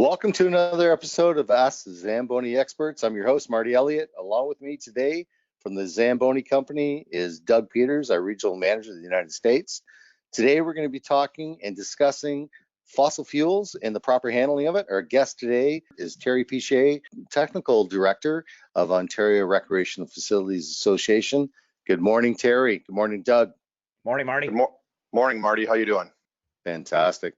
Welcome to another episode of Ask the Zamboni Experts. I'm your host, Marty Elliott. Along with me today from the Zamboni Company is Doug Peters, our regional manager of the United States. Today, we're going to be talking and discussing fossil fuels and the proper handling of it. Our guest today is Terry Piche, Technical Director of Ontario Recreational Facilities Association. Good morning, Terry. Good morning, Doug. Morning, Marty. Good morning, Marty. How you doing? Fantastic.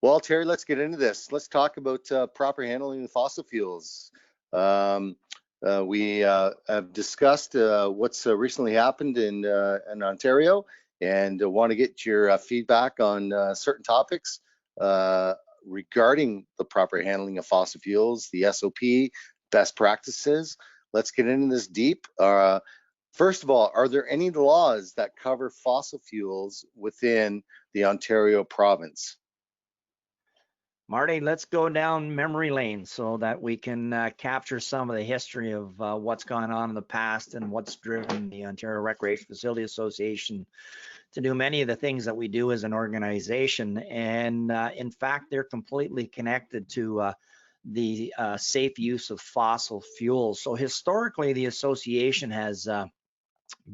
Well, Terry, let's get into this. Let's talk about proper handling of fossil fuels. We have discussed what's recently happened in Ontario, and want to get your feedback on certain topics regarding the proper handling of fossil fuels, the SOP, best practices. Let's get into this deep. First of all, are there any laws that cover fossil fuels within the Ontario province? Marty, let's go down memory lane so that we can capture some of the history of what's gone on in the past and what's driven the Ontario Recreation Facility Association to do many of the things that we do as an organization. And in fact, they're completely connected to the safe use of fossil fuels. So historically, the association has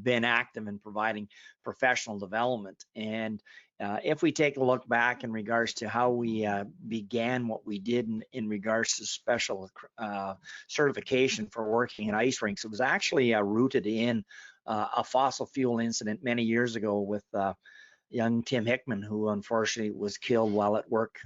been active in providing professional development. And if we take a look back in regards to how we began what we did in regards to special certification for working in ice rinks, it was actually rooted in a fossil fuel incident many years ago with young Tim Hickman, who unfortunately was killed while at work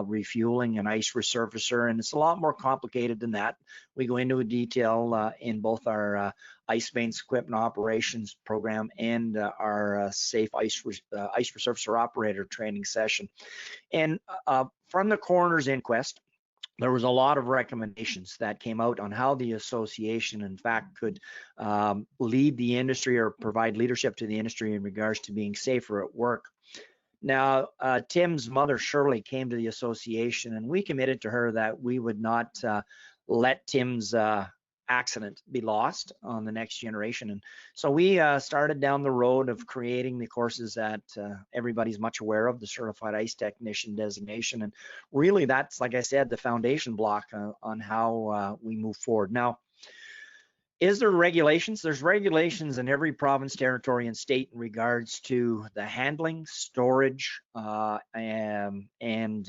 refueling an ice resurfacer. And it's a lot more complicated than that. We go into detail in both our ice maintenance equipment operations program and our safe ice resurfacer operator training session. And from the coroner's inquest, there was a lot of recommendations that came out on how the association, in fact, could lead the industry or provide leadership to the industry in regards to being safer at work. Now, Tim's mother, Shirley, came to the association, and we committed to her that we would not let Tim's accident be lost on the next generation. And so we started down the road of creating the courses that everybody's much aware of, the certified ice technician designation. And really that's, like I said, the foundation block on how we move forward. Now, is there regulations? There's regulations in every province, territory, and state in regards to the handling, storage, and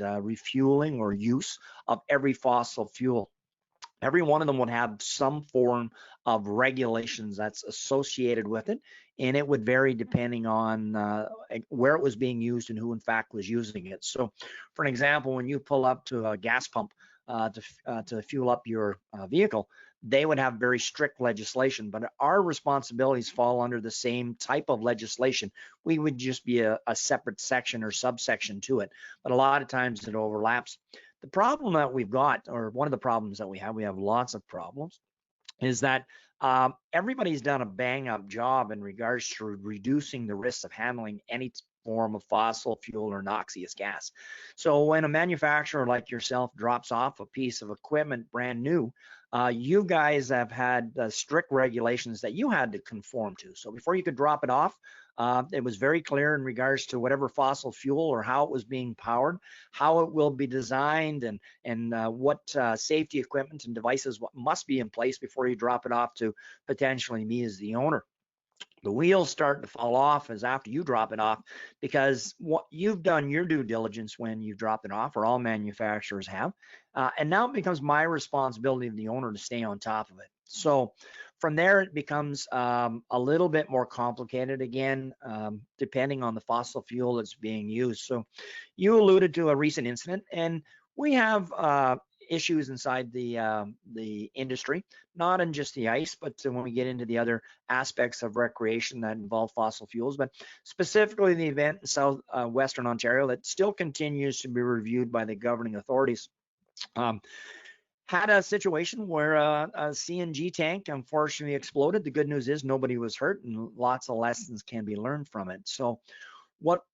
refueling or use of every fossil fuel. Every one of them would have some form of regulations that's associated with it, and it would vary depending on where it was being used and who in fact was using it. So for an example, when you pull up to a gas pump to fuel up your vehicle, they would have very strict legislation, but our responsibilities fall under the same type of legislation. We would just be a separate section or subsection to it, but a lot of times it overlaps. The problem that we've got, or one of the problems that we have lots of problems, is that everybody's done a bang-up job in regards to reducing the risks of handling any form of fossil fuel or noxious gas. So when a manufacturer like yourself drops off a piece of equipment brand new, you guys have had strict regulations that you had to conform to. So before you could drop it off, it was very clear in regards to whatever fossil fuel or how it was being powered, how it will be designed, and what safety equipment and devices must be in place before you drop it off to potentially me as the owner. The wheels start to fall off as after you drop it off, because what you've done your due diligence when you drop it off, or all manufacturers have, and now it becomes my responsibility of the owner to stay on top of it. So from there, it becomes a little bit more complicated again, depending on the fossil fuel that's being used. So you alluded to a recent incident, and we have issues inside the industry, not in just the ice, but when we get into the other aspects of recreation that involve fossil fuels, but specifically the event in southwestern Ontario that still continues to be reviewed by the governing authorities. Had a situation where a CNG tank unfortunately exploded. The good news is nobody was hurt, and lots of lessons can be learned from it. So what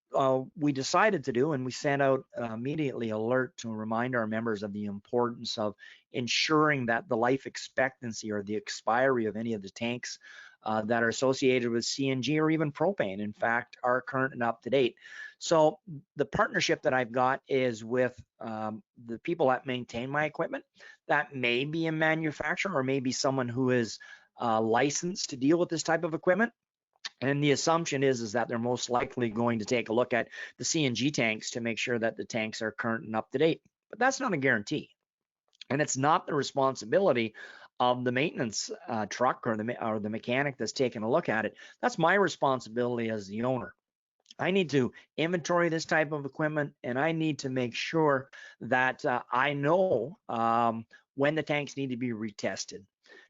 we decided to do, and we sent out immediately alert to remind our members of the importance of ensuring that the life expectancy or the expiry of any of the tanks that are associated with CNG or even propane, in fact, are current and up to date. So the partnership that I've got is with the people that maintain my equipment. That may be a manufacturer or maybe someone who is licensed to deal with this type of equipment. And the assumption is that they're most likely going to take a look at the CNG tanks to make sure that the tanks are current and up to date. But that's not a guarantee. And it's not the responsibility of the maintenance truck or the mechanic that's taking a look at it. That's my responsibility as the owner. I need to inventory this type of equipment, and I need to make sure that I know when the tanks need to be retested.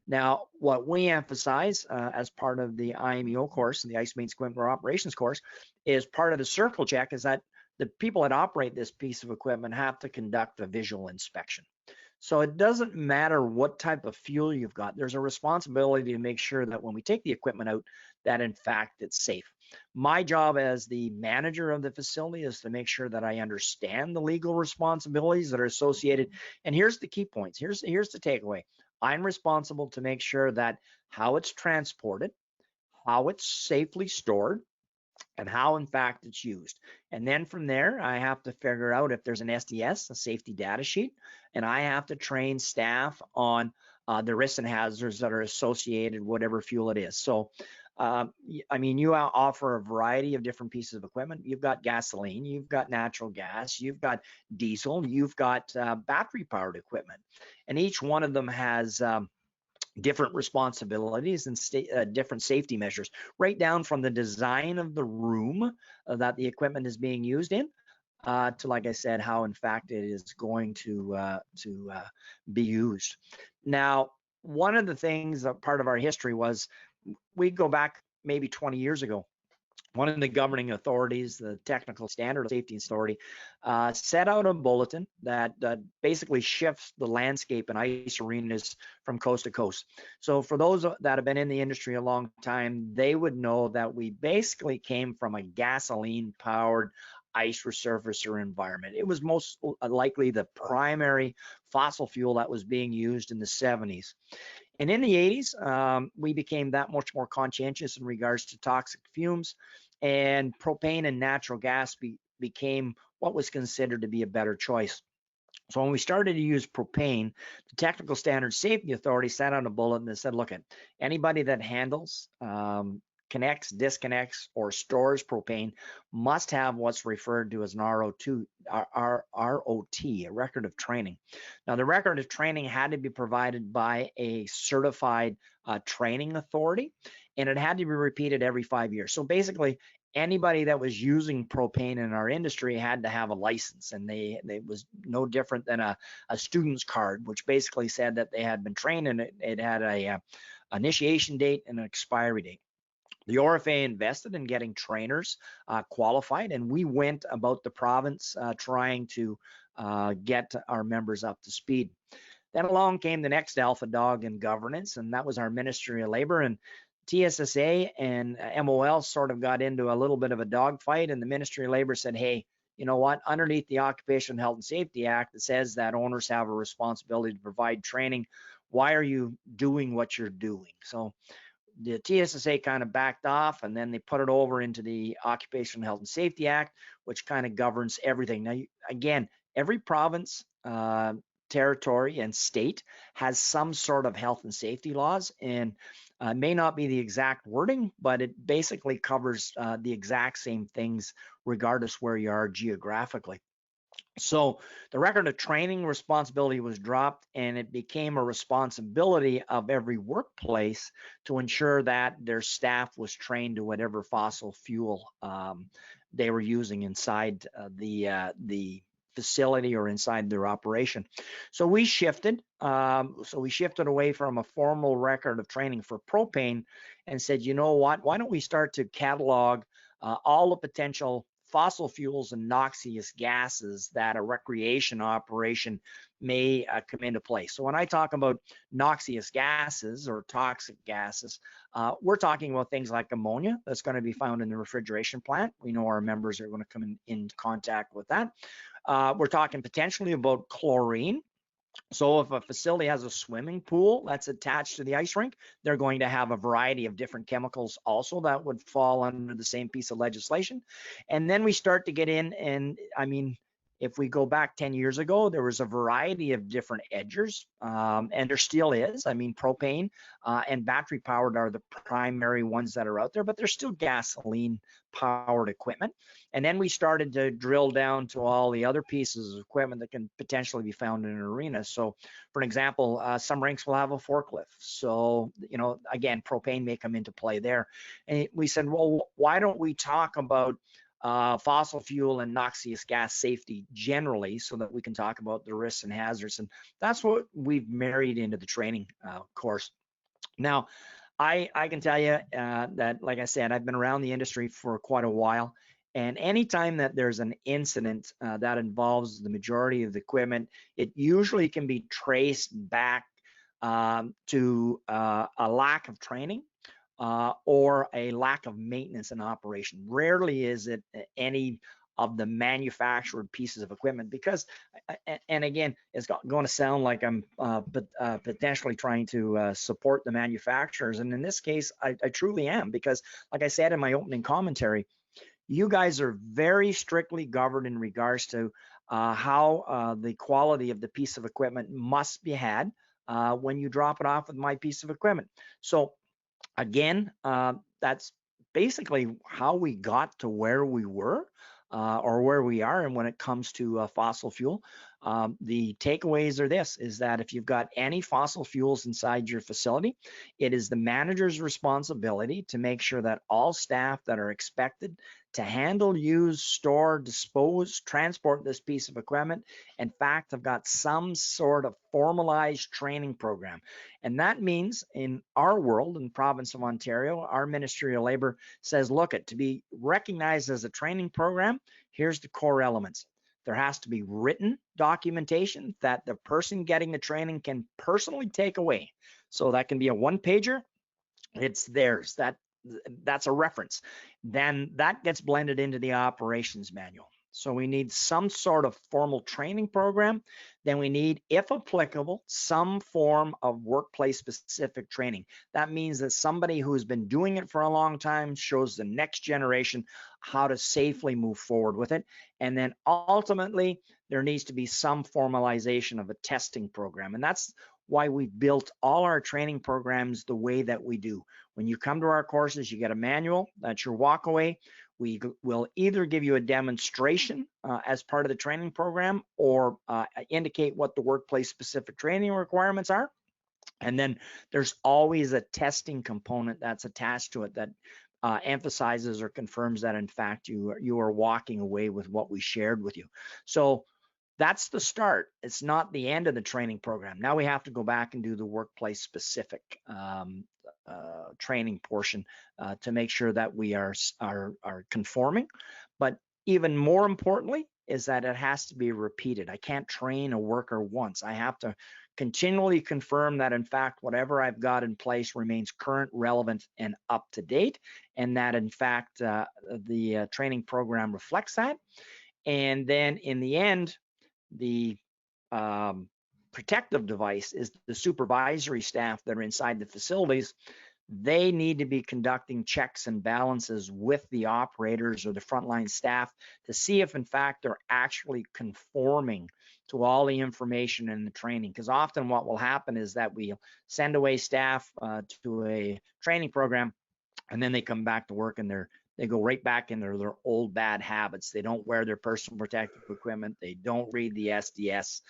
Now, what we emphasize as part of the IMEO course, the Ice Maintenance Equipment Operations course, is part of the circle check is that the people that operate this piece of equipment have to conduct a visual inspection. So it doesn't matter what type of fuel you've got. There's a responsibility to make sure that when we take the equipment out, that in fact it's safe. My job as the manager of the facility is to make sure that I understand the legal responsibilities that are associated. And here's the key points. Here's the takeaway. I'm responsible to make sure that how it's transported, how it's safely stored, and how in fact it's used. And then from there, I have to figure out if there's an SDS, a safety data sheet, and I have to train staff on the risks and hazards that are associated with whatever fuel it is. So, I mean, you offer a variety of different pieces of equipment. You've got gasoline, you've got natural gas, you've got diesel, you've got battery powered equipment. And each one of them has different responsibilities and different safety measures, right down from the design of the room that the equipment is being used in, to, like I said, how in fact it is going to be used. Now, one of the things that part of our history was we go back maybe 20 years ago. One of the governing authorities, the Technical Standard Safety Authority, set out a bulletin that basically shifts the landscape in ice arenas from coast to coast. So for those that have been in the industry a long time, they would know that we basically came from a gasoline-powered ice resurfacer environment. It was most likely the primary fossil fuel that was being used in the 70s. And in the 80s, we became that much more conscientious in regards to toxic fumes, and propane and natural gas became what was considered to be a better choice. So when we started to use propane, the Technical Standards Safety Authority sat on a bulletin that said, look, at anybody that handles, connects, disconnects, or stores propane must have what's referred to as an ROT, a record of training. Now, the record of training had to be provided by a certified training authority, and it had to be repeated every 5 years. So basically, anybody that was using propane in our industry had to have a license, and they was no different than a student's card, which basically said that they had been trained, and it had a initiation date and an expiry date. The ORFA invested in getting trainers qualified, and we went about the province trying to get our members up to speed. Then along came the next alpha dog in governance, and that was our Ministry of Labor. And TSSA and MOL sort of got into a little bit of a dogfight, and the Ministry of Labor said, hey, you know what, underneath the Occupational Health and Safety Act, it says that owners have a responsibility to provide training. Why are you doing what you're doing? So the TSSA kind of backed off, and then they put it over into the Occupational Health and Safety Act, which kind of governs everything. Now, again, every province, territory, and state has some sort of health and safety laws, and may not be the exact wording, but it basically covers the exact same things regardless where you are geographically. So the record of training responsibility was dropped, and it became a responsibility of every workplace to ensure that their staff was trained to whatever fossil fuel they were using inside the facility or inside their operation. So we shifted. Away from a formal record of training for propane and said, you know what? Why don't we start to catalog all the potential fossil fuels and noxious gases that a recreation operation may come into play. So when I talk about noxious gases or toxic gases, we're talking about things like ammonia that's going to be found in the refrigeration plant. We know our members are going to come in contact with that. We're talking potentially about chlorine. So if a facility has a swimming pool that's attached to the ice rink, they're going to have a variety of different chemicals also that would fall under the same piece of legislation. And then we start to get in, and I mean, if we go back 10 years ago, there was a variety of different edgers, and there still is. I mean, propane and battery powered are the primary ones that are out there, but there's still gasoline powered equipment. And then we started to drill down to all the other pieces of equipment that can potentially be found in an arena. So for an example, some rinks will have a forklift. So, you know, again, propane may come into play there. And we said, well, why don't we talk about fossil fuel and noxious gas safety generally, so that we can talk about the risks and hazards. And that's what we've married into the training course. Now, I can tell you that, like I said, I've been around the industry for quite a while. And anytime that there's an incident that involves the majority of the equipment, it usually can be traced back to a lack of training or a lack of maintenance and operation. Rarely is it any of the manufactured pieces of equipment, because, and again, it's going to sound like I'm potentially trying to support the manufacturers. And in this case, I truly am, because like I said in my opening commentary, you guys are very strictly governed in regards to how the quality of the piece of equipment must be had when you drop it off with my piece of equipment. So again, that's basically how we got to where we were or where we are. And when it comes to fossil fuel, the takeaways are this, is that if you've got any fossil fuels inside your facility, it is the manager's responsibility to make sure that all staff that are expected to handle, use, store, dispose, transport this piece of equipment, in fact, have got some sort of formalized training program. And that means in our world, in the province of Ontario, our Ministry of Labor says, look, to be recognized as a training program, here's the core elements. There has to be written documentation that the person getting the training can personally take away. So that can be a one-pager. It's theirs. That's a reference. Then that gets blended into the operations manual. So we need some sort of formal training program. Then we need, if applicable, some form of workplace specific training. That means that somebody who's been doing it for a long time shows the next generation how to safely move forward with it. And then ultimately, there needs to be some formalization of a testing program. And that's why we built all our training programs the way that we do. When you come to our courses, you get a manual. That's your walkaway. We will either give you a demonstration as part of the training program, or indicate what the workplace specific training requirements are. And then there's always a testing component that's attached to it that emphasizes or confirms that, in fact, you are walking away with what we shared with you. So that's the start. It's not the end of the training program. Now we have to go back and do the workplace specific training portion to make sure that we are conforming. But even more importantly is that it has to be repeated. I can't train a worker once. I have to continually confirm that, in fact, whatever I've got in place remains current, relevant, and up to date, and that, in fact, the training program reflects that. And then in the end, the protective device is the supervisory staff that are inside the facilities. They need to be conducting checks and balances with the operators or the frontline staff to see if, in fact, they're actually conforming to all the information in the training. Because often what will happen is that we send away staff to a training program, and then they come back to work and they go right back into their old bad habits. They don't wear their personal protective equipment. They don't read the SDS.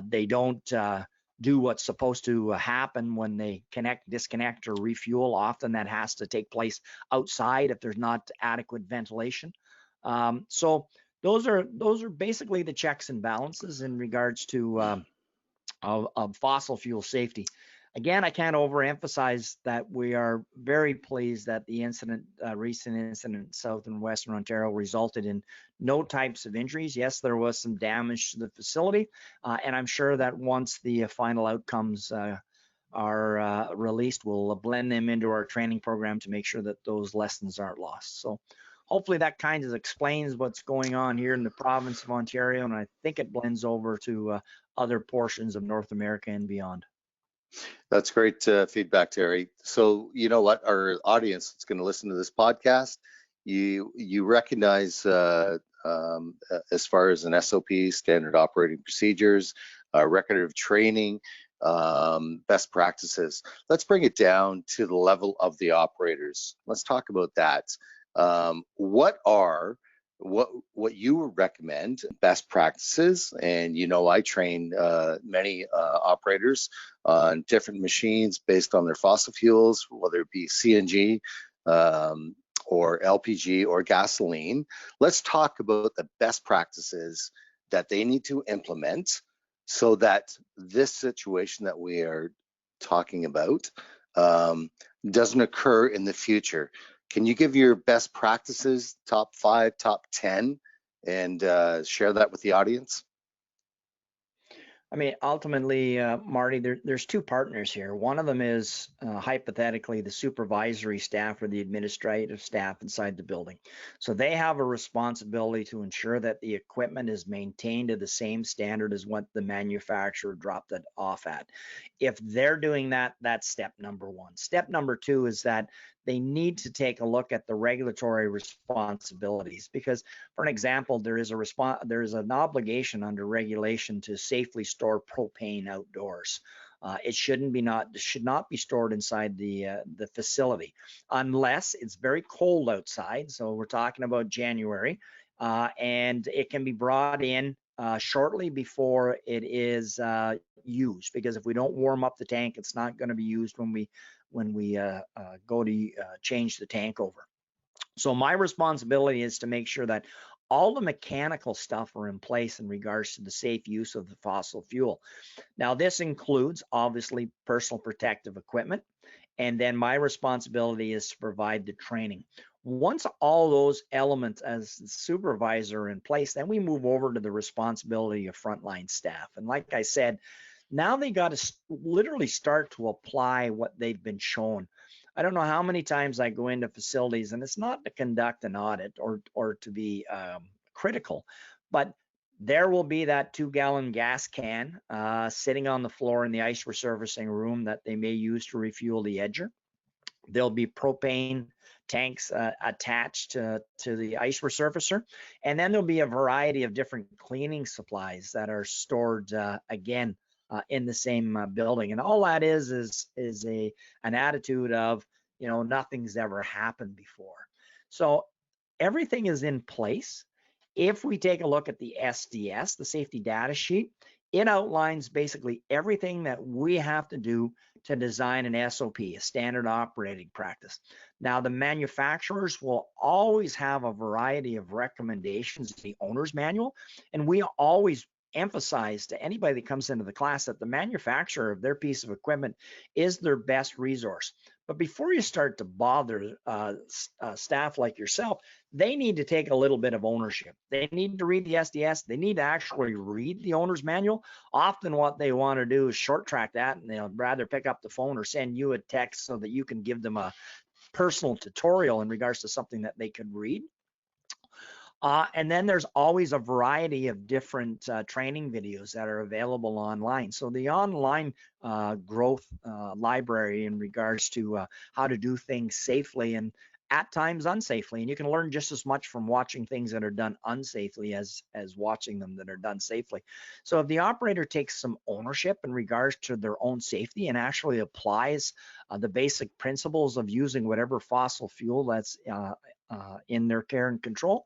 They don't do what's supposed to happen when they connect, disconnect, or refuel. Often that has to take place outside if there's not adequate ventilation. So those are basically the checks and balances in regards to of fossil fuel safety. Again, I can't overemphasize that we are very pleased that the recent incident in South and Western Ontario resulted in no types of injuries. Yes, there was some damage to the facility, and I'm sure that once the final outcomes are released, we'll blend them into our training program to make sure that those lessons aren't lost. So hopefully that kind of explains what's going on here in the province of Ontario, and I think it blends over to other portions of North America and beyond. That's great feedback, Terry. So you know what, our audience that's going to listen to this podcast, you recognize as far as an SOP, standard operating procedures, record of training, best practices. Let's bring it down to the level of the operators. Let's talk about that. What you would recommend best practices, and you know I train many operators on different machines based on their fossil fuels, whether it be CNG or LPG or gasoline. Let's talk about the best practices that they need to implement so that this situation that we are talking about doesn't occur in the future. Can you give your best practices, top 5, top 10, and share that with the audience? I mean, ultimately, Marty, there's two partners here. One of them is hypothetically the supervisory staff or the administrative staff inside the building. So they have a responsibility to ensure that the equipment is maintained to the same standard as what the manufacturer dropped it off at. If they're doing that, that's step number one. Step number two is that they need to take a look at the regulatory responsibilities, because for an example, there is an obligation under regulation to safely store propane outdoors. It should not be stored inside the facility unless it's very cold outside. So we're talking about January, and it can be brought in shortly before it is used, because if we don't warm up the tank, it's not going to be used when we go to change the tank over. So my responsibility is to make sure that all the mechanical stuff are in place in regards to the safe use of the fossil fuel. Now, this includes obviously personal protective equipment, and then my responsibility is to provide the training. Once all those elements as the supervisor are in place, then we move over to the responsibility of frontline staff. And like I said, now they got to literally start to apply what they've been shown. I don't know how many times I go into facilities, and it's not to conduct an audit or to be critical, but there will be that 2-gallon gas can sitting on the floor in the ice resurfacing room that they may use to refuel the edger. There'll be propane tanks attached to the ice resurfacer, and then there'll be a variety of different cleaning supplies that are stored again in the same building. And all that is an attitude of, you know, nothing's ever happened before. So everything is in place. If we take a look at the SDS, the safety data sheet, it outlines basically everything that we have to do to design an SOP, a standard operating practice. Now, the manufacturers will always have a variety of recommendations in the owner's manual, and we always emphasize to anybody that comes into the class that the manufacturer of their piece of equipment is their best resource. But before you start to bother staff like yourself, they need to take a little bit of ownership. They need to read the SDS. They need to actually read the owner's manual. Often what they want to do is short track that, and they'll rather pick up the phone or send you a text so that you can give them a personal tutorial in regards to something that they could read. And then there's always a variety of different training videos that are available online. So the online growth library in regards to how to do things safely and at times unsafely. And you can learn just as much from watching things that are done unsafely as watching them that are done safely. So if the operator takes some ownership in regards to their own safety and actually applies the basic principles of using whatever fossil fuel that's in their care and control,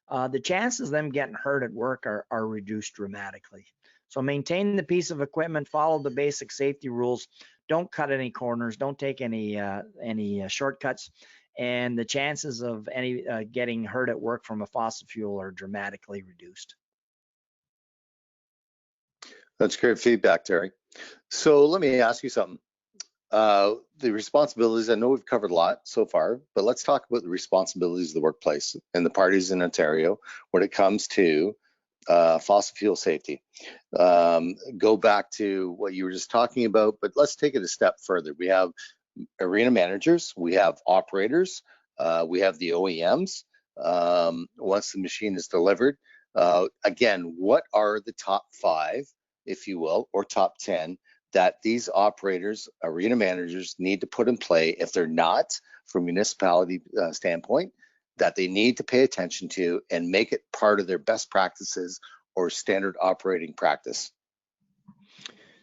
the chances of them getting hurt at work are reduced dramatically. So maintain the piece of equipment, follow the basic safety rules, don't cut any corners, don't take any shortcuts, and the chances of any getting hurt at work from a fossil fuel are dramatically reduced. That's great feedback, Terry. So let me ask you something. The responsibilities, I know we've covered a lot so far, but let's talk about the responsibilities of the workplace and the parties in Ontario when it comes to fossil fuel safety. Go back to what you were just talking about, but let's take it a step further. We have arena managers, we have operators, we have the OEMs, once the machine is delivered. Again, what are the top 5, if you will, or top 10 that these operators, arena managers, need to put in play if they're not, from municipality standpoint, that they need to pay attention to and make it part of their best practices or standard operating practice?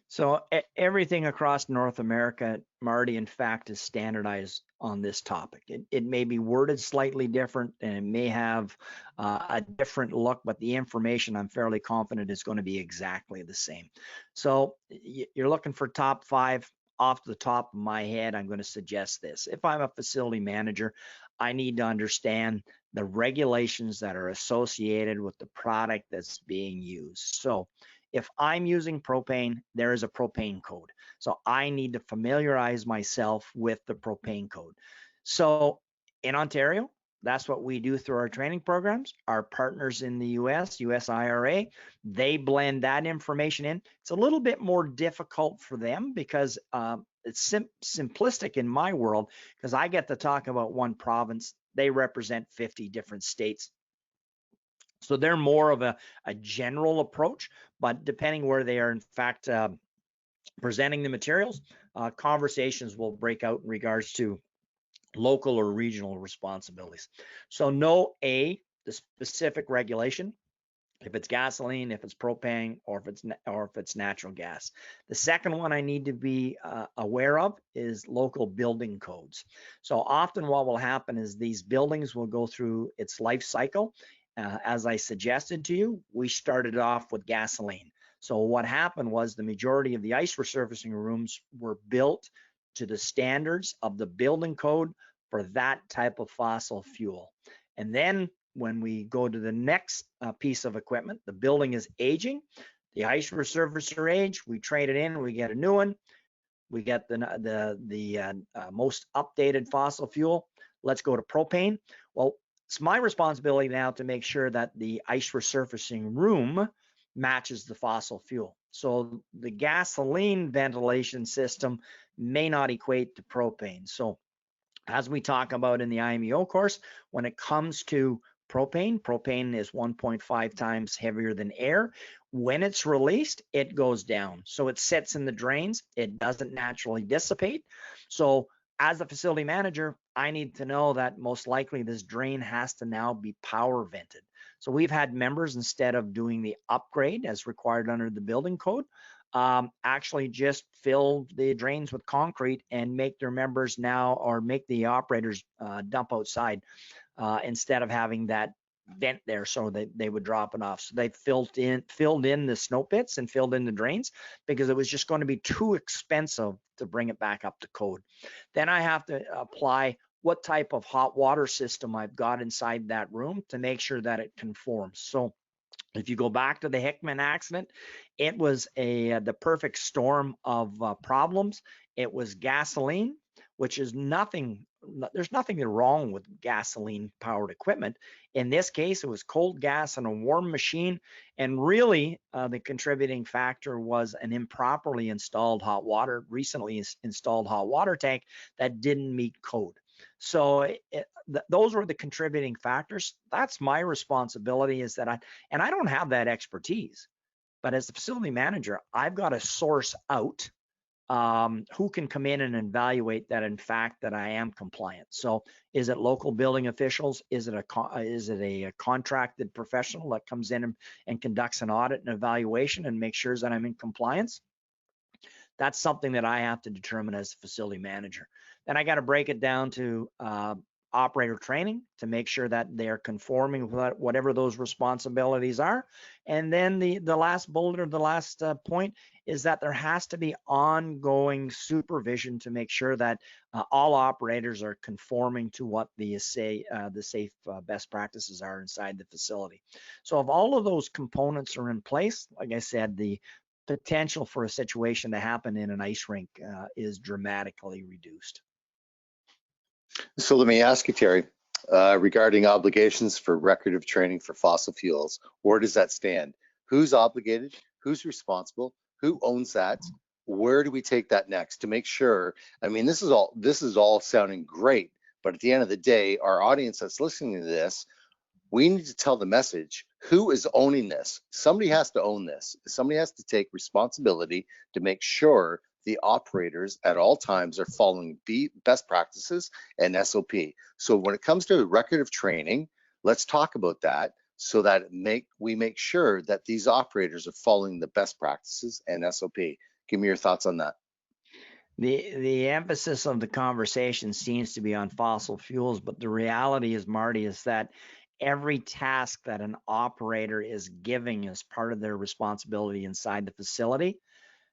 So everything across North America, Marty, in fact, is standardized on this topic. It may be worded slightly different and it may have a different look, but the information, I'm fairly confident, is going to be exactly the same. So you're looking for top 5. Off the top of my head, I'm going to suggest this. If I'm a facility manager, I need to understand the regulations that are associated with the product that's being used. So if I'm using propane, there is a propane code. So I need to familiarize myself with the propane code. So in Ontario, that's what we do through our training programs. Our partners in the US IRA, they blend that information in. It's a little bit more difficult for them because it's simplistic in my world, because I get to talk about one province. They represent 50 different states. So they're more of a general approach, but depending where they are, in fact, presenting the materials, conversations will break out in regards to local or regional responsibilities. So know the specific regulation, if it's gasoline, if it's propane, or if it's natural gas. The second one I need to be aware of is local building codes. So often what will happen is these buildings will go through its life cycle. As I suggested to you, we started off with gasoline. So what happened was the majority of the ice resurfacing rooms were built to the standards of the building code for that type of fossil fuel. And then when we go to the next piece of equipment, the building is aging, the ice resurfacer age, we trade it in, we get a new one, we get the most updated fossil fuel. Let's go to propane. Well, it's my responsibility now to make sure that the ice resurfacing room matches the fossil fuel. So the gasoline ventilation system may not equate to propane. So as we talk about in the IMEO course, when it comes to propane is 1.5 times heavier than air. When it's released, it goes down. So it sits in the drains. It doesn't naturally dissipate. So as a facility manager, I need to know that most likely this drain has to now be power vented. So we've had members, instead of doing the upgrade as required under the building code, actually just fill the drains with concrete and make their members now, or make the operators dump outside instead of having that vent there so that they would drop it off. So they filled in the snow pits and filled in the drains because it was just going to be too expensive to bring it back up to code. Then I have to apply what type of hot water system I've got inside that room to make sure that it conforms. So if you go back to the Hickman accident, it was the perfect storm of problems. It was gasoline, which is nothing. There's nothing wrong with gasoline powered equipment. In this case, it was cold gas and a warm machine. And really, the contributing factor was an improperly installed recently installed hot water tank that didn't meet code. So those were the contributing factors. That's my responsibility, is that I don't have that expertise, but as the facility manager, I've got to source out who can come in and evaluate that, in fact, that I am compliant. So is it local building officials? Is it a contracted professional that comes in and conducts an audit and evaluation and makes sure that I'm in compliance? That's something that I have to determine as a facility manager. Then I got to break it down to operator training to make sure that they're conforming with whatever those responsibilities are. And then the last bullet, or the last point, is that there has to be ongoing supervision to make sure that all operators are conforming to what the safe best practices are inside the facility. So if all of those components are in place, like I said, the potential for a situation to happen in an ice rink is dramatically reduced. So let me ask you, Terry, regarding obligations for record of training for fossil fuels, where does that stand? Who's obligated? Who's responsible? Who owns that? Where do we take that next to make sure? I mean, this is all sounding great, but at the end of the day, our audience that's listening to this we need to tell the message. Who is owning this? Somebody has to own this. Somebody has to take responsibility to make sure the operators at all times are following best practices and SOP. So when it comes to record of training, let's talk about that so that we make sure that these operators are following the best practices and SOP. Give me your thoughts on that. The emphasis of the conversation seems to be on fossil fuels, but the reality is, Marty, is that every task that an operator is giving as part of their responsibility inside the facility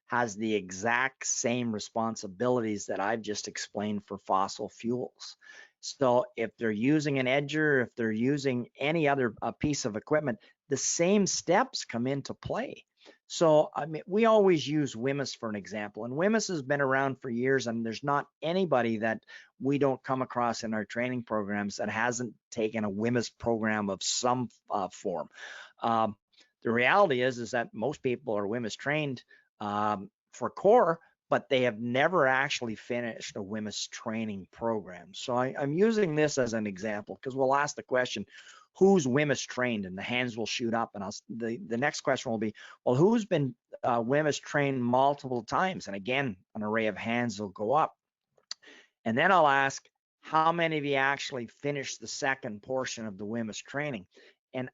has the exact same responsibilities that I've just explained for fossil fuels. So if they're using an edger, if they're using any other piece of equipment, the same steps come into play. So, I mean, we always use WHMIS for an example, and WHMIS has been around for years, and there's not anybody that we don't come across in our training programs that hasn't taken a WHMIS program of some form. The reality is that most people are WHMIS trained for core, but they have never actually finished a WHMIS training program. So I'm using this as an example because we'll ask the question, who's WHMIS trained? And the hands will shoot up. And the next question will be, well, who's been WHMIS trained multiple times? And again, an array of hands will go up. And then I'll ask, how many of you actually finished the second portion of the WHMIS training? And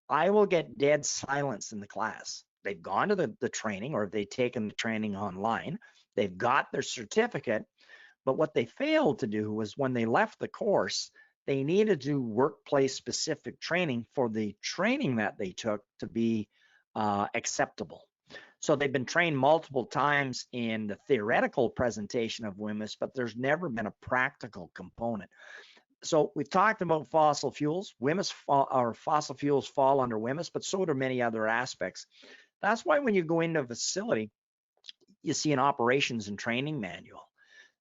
I will get dead silence in the class. They've gone to the training, or they've taken the training online. They've got their certificate, but what they failed to do was when they left the course, they needed to do workplace specific training for the training that they took to be acceptable. So they've been trained multiple times in the theoretical presentation of WHMIS, but there's never been a practical component. So we've talked about fossil fuels. Fossil fuels fall under WHMIS, but so do many other aspects. That's why when you go into a facility, you see an operations and training manual.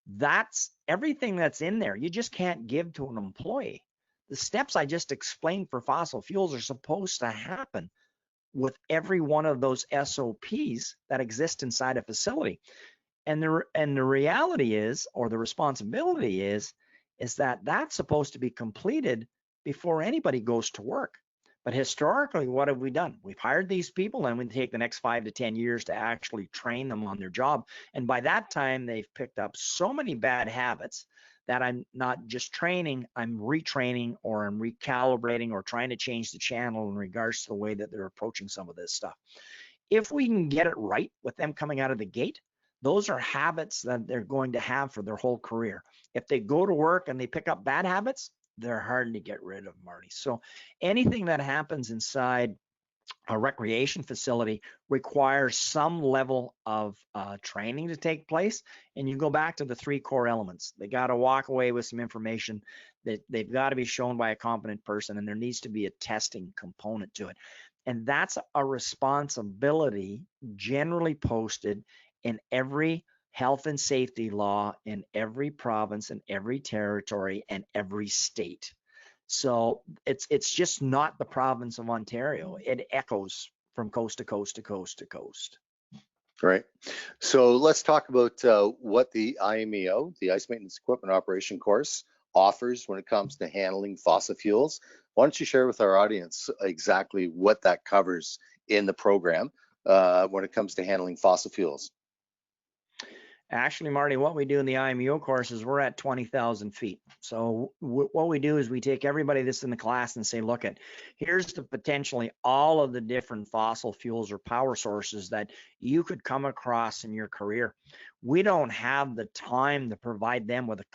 That's everything that's in there. You just can't give to an employee. The steps I just explained for fossil fuels are supposed to happen with every one of those SOPs that exist inside a facility. And the reality is, or the responsibility is that that's supposed to be completed before anybody goes to work. But historically, what have we done? We've hired these people, and we take the next 5 to 10 years to actually train them on their job. And by that time, they've picked up so many bad habits that I'm not just training, I'm retraining, or I'm recalibrating, or trying to change the channel in regards to the way that they're approaching some of this stuff. If we can get it right with them coming out of the gate, those are habits that they're going to have for their whole career. If they go to work and they pick up bad habits, they're hard to get rid of, Marty. So anything that happens inside a recreation facility requires some level of training to take place. And you go back to the 3 core elements. They got to walk away with some information that they've got to be shown by a competent person, and there needs to be a testing component to it. And that's a responsibility generally posted in every health and safety law in every province and every territory and every state. So it's just not the province of Ontario. It echoes from coast to coast to coast to coast. Right. So let's talk about what the IMEO, the Ice Maintenance Equipment Operation course, offers when it comes to handling fossil fuels. Why don't you share with our audience exactly what that covers in the program when it comes to handling fossil fuels? Actually, Marty, what we do in the IMEO course is we're at 20,000 feet. So what we do is we take everybody that's in the class and say, look, here's the potentially all of the different fossil fuels or power sources that you could come across in your career. We don't have the time to provide them with a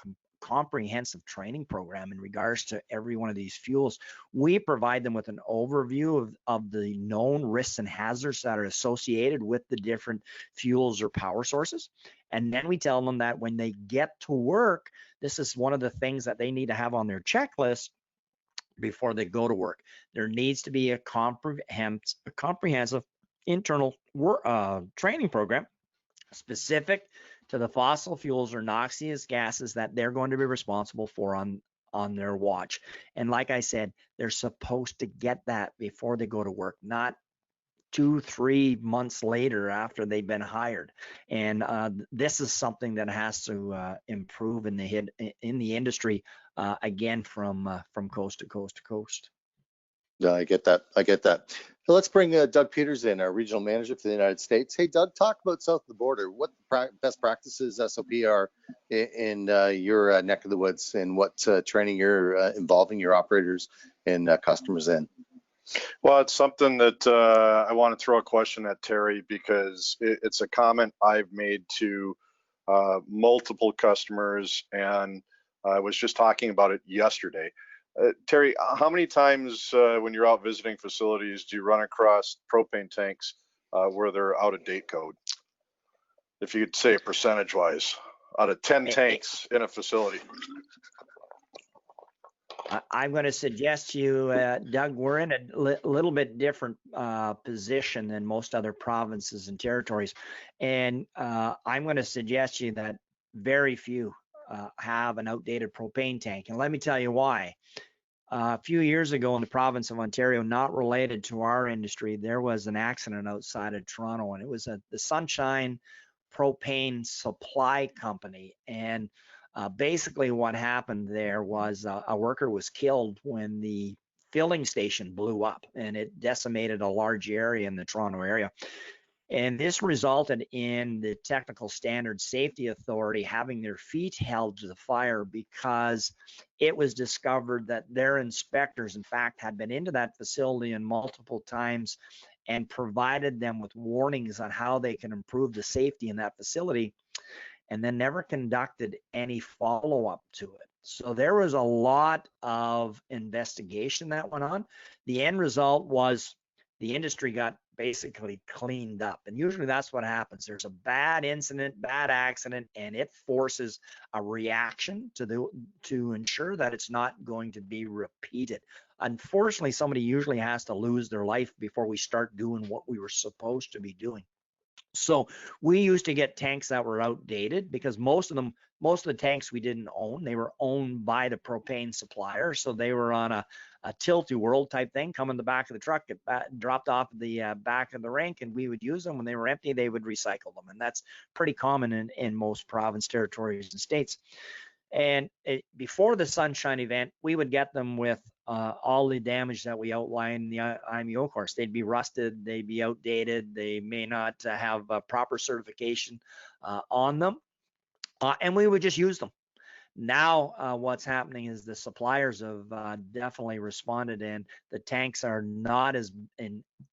comprehensive training program in regards to every one of these fuels. We provide them with an overview of the known risks and hazards that are associated with the different fuels or power sources. And then we tell them that when they get to work, this is one of the things that they need to have on their checklist before they go to work. There needs to be a comprehensive internal training program specific to the fossil fuels or noxious gases that they're going to be responsible for on their watch. And like I said, they're supposed to get that before they go to work, not 2-3 months later after they've been hired. And this is something that has to improve in the industry again from coast to coast to coast. No, I get that. I get that. So let's bring Doug Peters in, our regional manager for the United States. Hey, Doug, talk about south of the border. What best practices SOP are in your neck of the woods, and what training you're involving your operators and customers in? Well, it's something that I want to throw a question at Terry, because it's a comment I've made to multiple customers, and I was just talking about it yesterday. Terry, how many times when you're out visiting facilities do you run across propane tanks where they're out of date code? If you could say percentage wise, out of 10 tanks in a facility. I'm going to suggest to you, Doug, we're in a little bit different position than most other provinces and territories. And I'm going to suggest to you that very few have an outdated propane tank. And let me tell you why. A few years ago in the province of Ontario, not related to our industry, there was an accident outside of Toronto, and it was the Sunshine Propane Supply Company. And basically what happened there was a worker was killed when the filling station blew up, and it decimated a large area in the Toronto area. And this resulted in the Technical Standards Safety Authority having their feet held to the fire, because it was discovered that their inspectors, in fact, had been into that facility and multiple times and provided them with warnings on how they can improve the safety in that facility, and then never conducted any follow-up to it. So there was a lot of investigation that went on. The end result was the industry got basically cleaned up. And usually that's what happens. There's a bad incident, bad accident, and it forces a reaction to ensure that it's not going to be repeated. Unfortunately, somebody usually has to lose their life before we start doing what we were supposed to be doing. So we used to get tanks that were outdated, because most of the tanks we didn't own. They were owned by the propane supplier. So they were on a tilt-a-whirl type thing, come in the back of the truck, get dropped off the back of the rink, and we would use them. When they were empty, they would recycle them. And that's pretty common in most province, territories, and states. And before the Sunshine event, we would get them with all the damage that we outlined in the IMEO course. They'd be rusted, they'd be outdated, they may not have proper certification on them, and we would just use them. Now, what's happening is the suppliers have definitely responded, and the tanks are not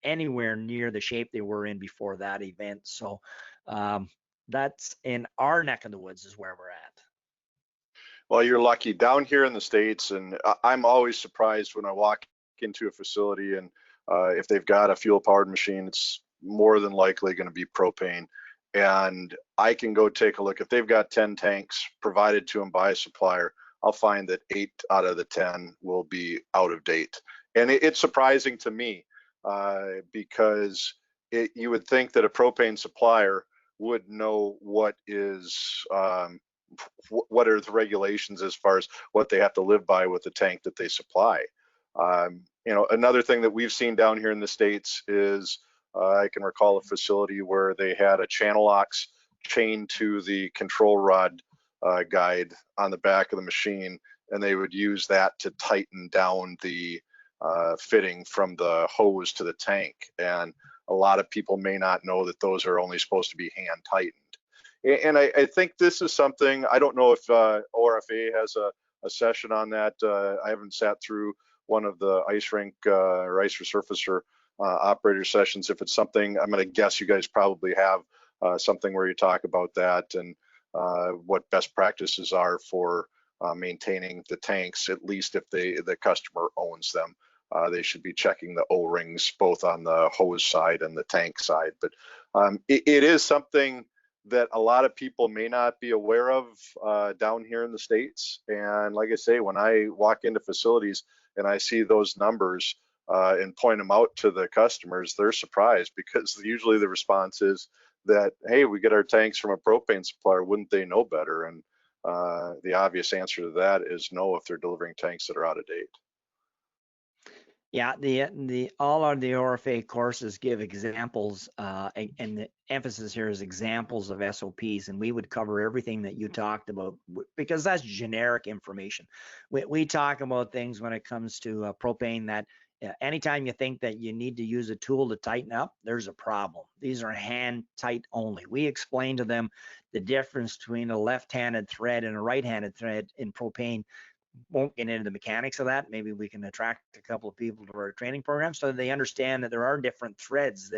anywhere near the shape they were in before that event. So that's in our neck of the woods is where we're at. Well, you're lucky down here in the States, and I'm always surprised when I walk into a facility, and if they've got a fuel powered machine, it's more than likely going to be propane. And I can go take a look. If they've got 10 tanks provided to them by a supplier, I'll find that 8 out of the 10 will be out of date. And it's surprising to me because you would think that a propane supplier would know what are the regulations as far as what they have to live by with the tank that they supply. Another thing that we've seen down here in the States is I can recall a facility where they had a channel locks chained to the control rod guide on the back of the machine, and they would use that to tighten down the fitting from the hose to the tank. And a lot of people may not know that those are only supposed to be hand tightened. And I think this is something, I don't know if ORFA has a session on that. I haven't sat through one of the ice rink or ice resurfacer operator sessions. If it's something, I'm going to guess you guys probably have something where you talk about that and what best practices are for maintaining the tanks, at least if the customer owns them. They should be checking the O-rings both on the hose side and the tank side. But it is something that a lot of people may not be aware of down here in the States. And like I say, when I walk into facilities and I see those numbers and point them out to the customers, they're surprised, because usually the response is that, hey, we get our tanks from a propane supplier, wouldn't they know better? And the obvious answer to that is no, if they're delivering tanks that are out of date. Yeah, all of the ORFA courses give examples, and the emphasis here is examples of SOPs, and we would cover everything that you talked about, because that's generic information. We talk about things when it comes to propane that Anytime you think that you need to use a tool to tighten up, there's a problem. These are hand tight only. We explain to them the difference between a left-handed thread and a right-handed thread in propane. Won't get into the mechanics of that. Maybe we can attract a couple of people to our training program so that they understand that there are different threads.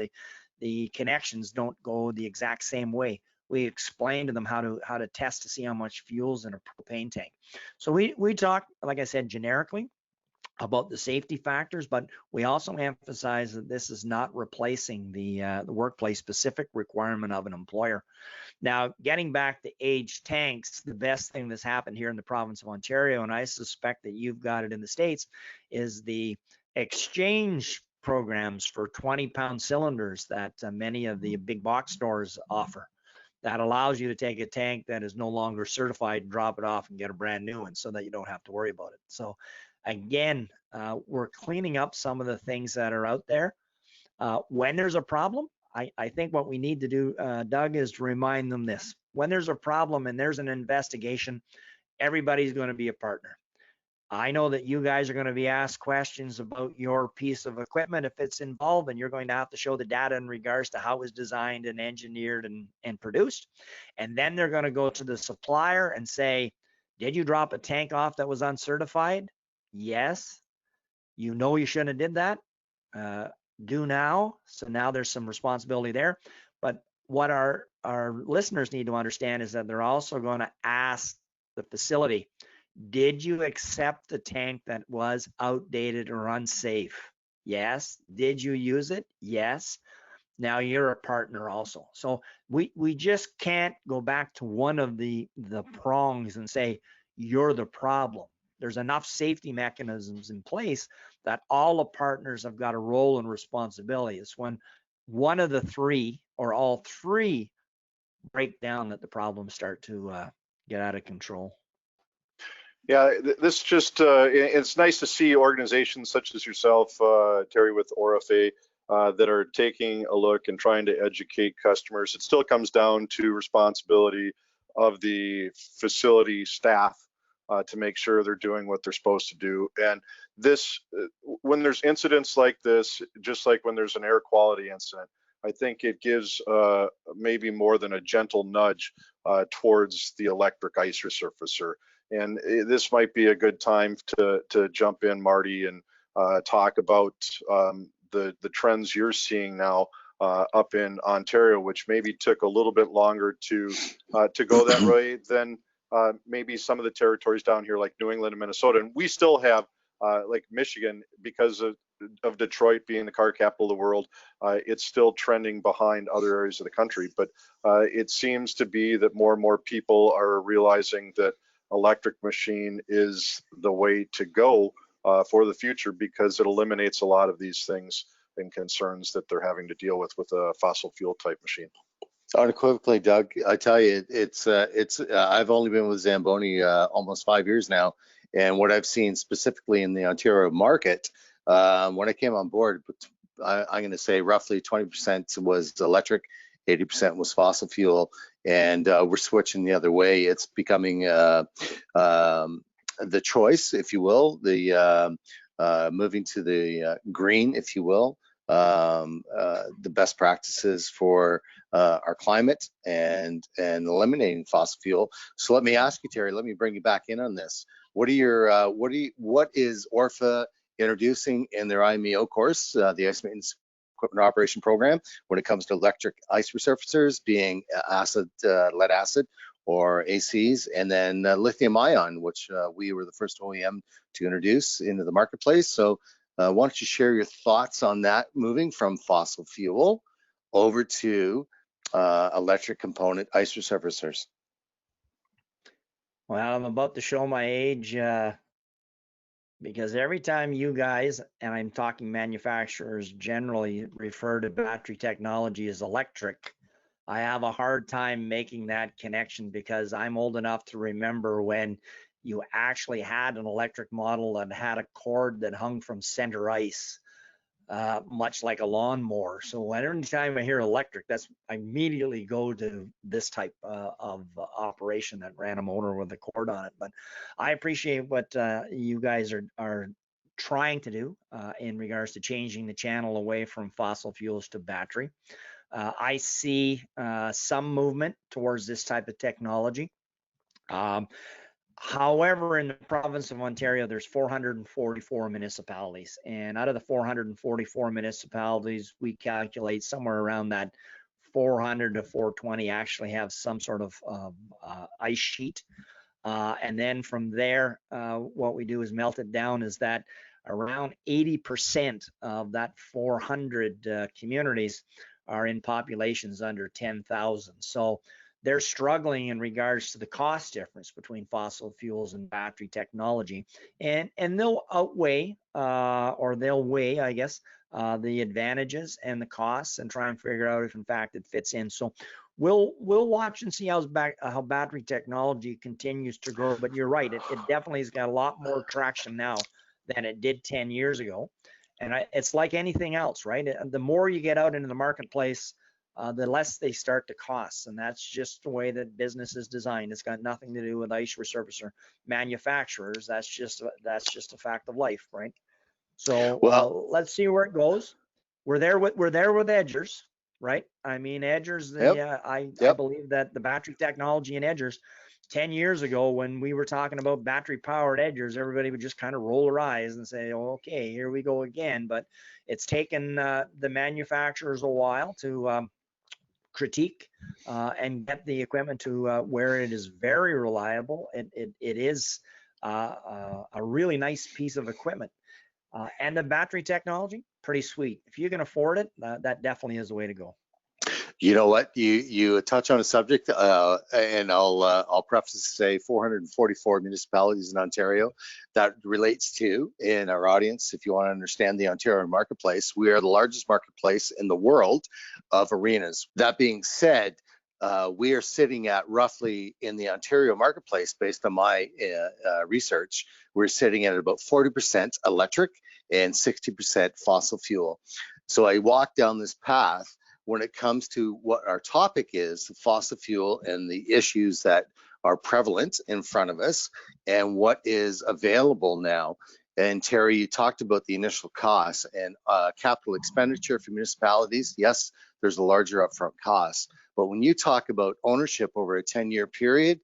The connections don't go the exact same way. We explain to them how to test to see how much fuel's in a propane tank. So we talk, like I said, generically about the safety factors, but we also emphasize that this is not replacing the workplace specific requirement of an employer. Now, getting back to aged tanks, the best thing that's happened here in the province of Ontario, and I suspect that you've got it in the States, is the exchange programs for 20-pound cylinders that many of the big box stores offer. That allows you to take a tank that is no longer certified, drop it off and get a brand new one so that you don't have to worry about it. So again, we're cleaning up some of the things that are out there. When there's a problem, I think what we need to do, Doug, is to remind them this. When there's a problem and there's an investigation, everybody's going to be a partner. I know that you guys are going to be asked questions about your piece of equipment if it's involved, and you're going to have to show the data in regards to how it was designed and engineered and produced. And then they're going to go to the supplier and say, did you drop a tank off that was uncertified? Yes. You know you shouldn't have did that. Do now. So now there's some responsibility there. But what our listeners need to understand is that they're also going to ask the facility, did you accept the tank that was outdated or unsafe? Yes. Did you use it? Yes. Now you're a partner also. So we just can't go back to one of the prongs and say you're the problem. There's enough safety mechanisms in place that all the partners have got a role and responsibility. It's when one of the three or all three break down that the problems start to get out of control. Yeah, this just, it's nice to see organizations such as yourself, Terry, with ORFA, that are taking a look and trying to educate customers. It still comes down to responsibility of the facility staff to make sure they're doing what they're supposed to do. And this, when there's incidents like this, just like when there's an air quality incident, I think it gives maybe more than a gentle nudge towards the electric ice resurfacer. And this might be a good time to jump in, Marty, and talk about the trends you're seeing now up in Ontario, which maybe took a little bit longer to go that way than maybe some of the territories down here like New England and Minnesota. And we still have like Michigan, because of Detroit being the car capital of the world, it's still trending behind other areas of the country. But it seems to be that more and more people are realizing that electric machine is the way to go for the future, because it eliminates a lot of these things and concerns that they're having to deal with a fossil fuel type machine. Unequivocally, Doug, I tell you, it's I've only been with Zamboni almost 5 years now, and what I've seen specifically in the Ontario market, when I came on board, I'm going to say roughly 20% was electric, 80% was fossil fuel, and we're switching the other way. It's becoming the choice, if you will, the moving to the green, if you will, the best practices for our climate and eliminating fossil fuel. So let me ask you, Terry, let me bring you back in on this. What is ORFA introducing in their IMEO course, the Ice Maintenance Equipment Operation Program, when it comes to electric ice resurfacers, being lead acid or ACs, and then lithium ion, which we were the first OEM to introduce into the marketplace. So why don't you share your thoughts on that, moving from fossil fuel over to electric component ice resurfacers? Well, I'm about to show my age because every time you guys, and I'm talking manufacturers generally, refer to battery technology as electric, I have a hard time making that connection, because I'm old enough to remember when you actually had an electric model that had a cord that hung from center ice, much like a lawnmower. So anytime I hear electric, I immediately go to this type of operation that ran a motor with a cord on it. But I appreciate what you guys are trying to do in regards to changing the channel away from fossil fuels to battery. I see some movement towards this type of technology. However, in the province of Ontario, there's 444 municipalities, and out of the 444 municipalities, we calculate somewhere around that 400 to 420 actually have some sort of ice sheet. And then from there, what we do is melt it down, is that around 80% of that 400 communities are in populations under 10,000. So they're struggling in regards to the cost difference between fossil fuels and battery technology, and they'll outweigh or they'll weigh, I guess, the advantages and the costs, and try and figure out if in fact it fits in. So we'll watch and see how battery technology continues to grow. But you're right, it definitely has got a lot more traction now than it did 10 years ago. And it's like anything else, right? The more you get out into the marketplace, the less they start to cost. And that's just the way that business is designed. It's got nothing to do with ice resurfacer manufacturers. That's just a fact of life, right? So Well, let's see where it goes. We're there with edgers, right? I mean, edgers. I believe that the battery technology in edgers 10 years ago, when we were talking about battery powered edgers, everybody would just kind of roll their eyes and say, oh, okay, here we go again. But it's taken the manufacturers a while to critique and get the equipment to where it is very reliable. It is a really nice piece of equipment. And the battery technology, pretty sweet. If you can afford it, that definitely is the way to go. You know what? You touch on a subject, and I'll preface to say 444 municipalities in Ontario. That relates to, in our audience, if you want to understand the Ontario marketplace, we are the largest marketplace in the world of arenas. That being said, we are sitting at roughly, in the Ontario marketplace, based on my research, we're sitting at about 40% electric and 60% fossil fuel. So I walk down this path. When it comes to what our topic is, the fossil fuel and the issues that are prevalent in front of us and what is available now. And Terry, you talked about the initial costs and capital expenditure for municipalities. Yes, there's a larger upfront cost, but when you talk about ownership over a 10-year period,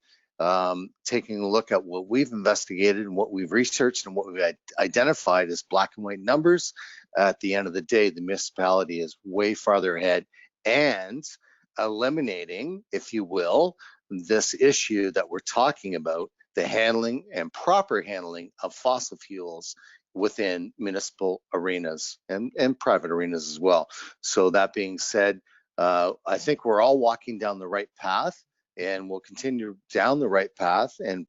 taking a look at what we've investigated and what we've researched and what we've identified as black and white numbers, at the end of the day, the municipality is way farther ahead and eliminating, if you will, this issue that we're talking about, the handling and proper handling of fossil fuels within municipal arenas and private arenas as well. So that being said, I think we're all walking down the right path, and we'll continue down the right path and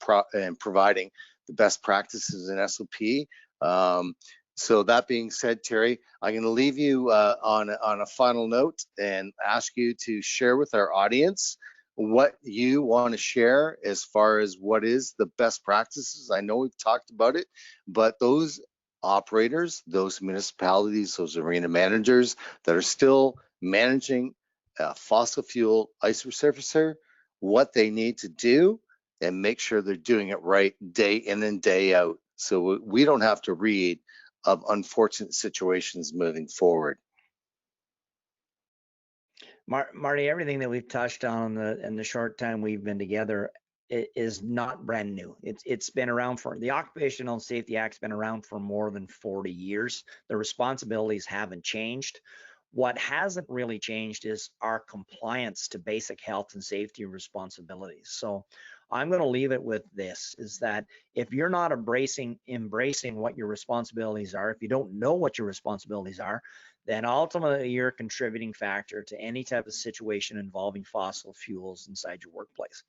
providing the best practices in SOP. So that being said, Terry, I'm going to leave you on a final note and ask you to share with our audience what you want to share as far as what is the best practices. I know we've talked about it, but those operators, those municipalities, those arena managers that are still managing fossil fuel ice resurfacer, what they need to do and make sure they're doing it right day in and day out, so we don't have to read of unfortunate situations moving forward. Marty, everything that we've touched on in the short time we've been together is not brand new. It's been around for, the Occupational Safety Act's been around for more than 40 years. The responsibilities haven't changed. What hasn't really changed is our compliance to basic health and safety responsibilities. So I'm going to leave it with this, is that if you're not embracing what your responsibilities are, if you don't know what your responsibilities are, then ultimately you're a contributing factor to any type of situation involving fossil fuels inside your workplace.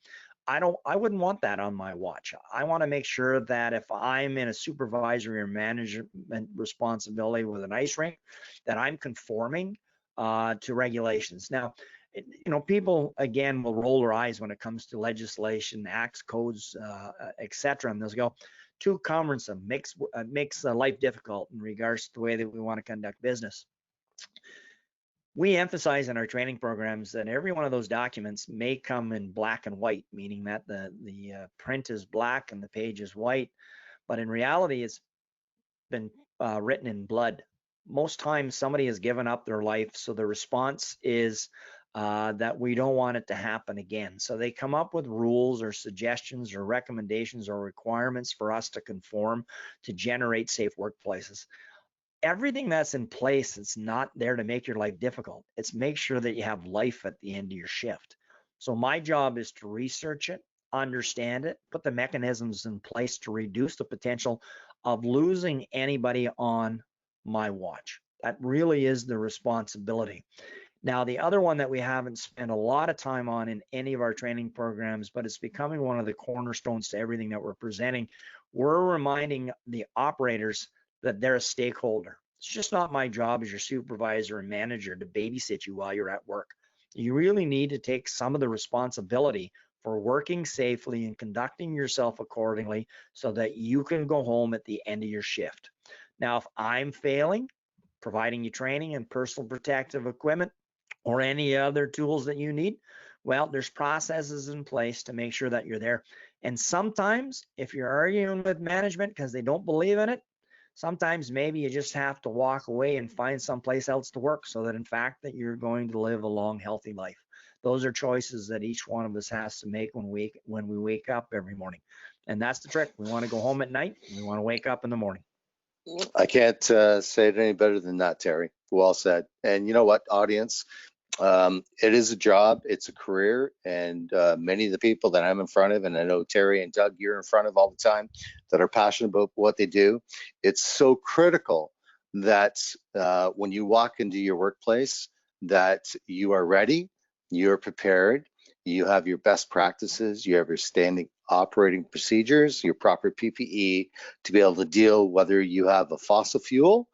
I wouldn't want that on my watch. I want to make sure that if I'm in a supervisory or management responsibility with an ice rink, that I'm conforming to regulations. Now, people again will roll their eyes when it comes to legislation, acts, codes, etc. And they'll go, too cumbersome, makes life difficult in regards to the way that we want to conduct business. We emphasize in our training programs that every one of those documents may come in black and white, meaning that the print is black and the page is white, but in reality, it's been written in blood. Most times somebody has given up their life, so the response is that we don't want it to happen again. So they come up with rules or suggestions or recommendations or requirements for us to conform to generate safe workplaces. Everything that's in place, it's not there to make your life difficult. It's make sure that you have life at the end of your shift. So my job is to research it, understand it, put the mechanisms in place to reduce the potential of losing anybody on my watch. That really is the responsibility. Now, the other one that we haven't spent a lot of time on in any of our training programs, but it's becoming one of the cornerstones to everything that we're presenting, we're reminding the operators that they're a stakeholder. It's just not my job as your supervisor and manager to babysit you while you're at work. You really need to take some of the responsibility for working safely and conducting yourself accordingly so that you can go home at the end of your shift. Now, if I'm failing, providing you training and personal protective equipment, or any other tools that you need, well, there's processes in place to make sure that you're there. And sometimes if you're arguing with management because they don't believe in it, sometimes maybe you just have to walk away and find someplace else to work so that in fact that you're going to live a long, healthy life. Those are choices that each one of us has to make when we wake up every morning. And that's the trick. We want to go home at night. We want to wake up in the morning. I can't say it any better than that, Terry. Well said. And you know what, audience? It is a job, it's a career, and many of the people that I'm in front of, and I know Terry and Doug, you're in front of all the time, that are passionate about what they do. It's so critical that when you walk into your workplace, that you are ready, you're prepared, you have your best practices, you have your standing operating procedures, your proper PPE to be able to deal whether you have a fossil fuel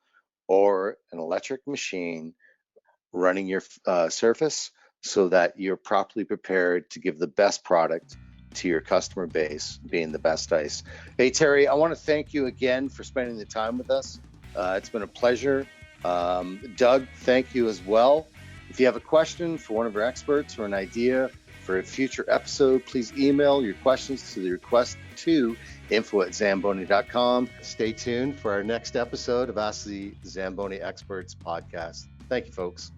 or an electric machine running your surface, so that you're properly prepared to give the best product to your customer base, being the best ice. Hey, Terry, I want to thank you again for spending the time with us. It's been a pleasure. Doug, thank you as well. If you have a question for one of our experts or an idea for a future episode, please email your questions to the request to info@zamboni.com. Stay tuned for our next episode of Ask the Zamboni Experts podcast. Thank you, folks.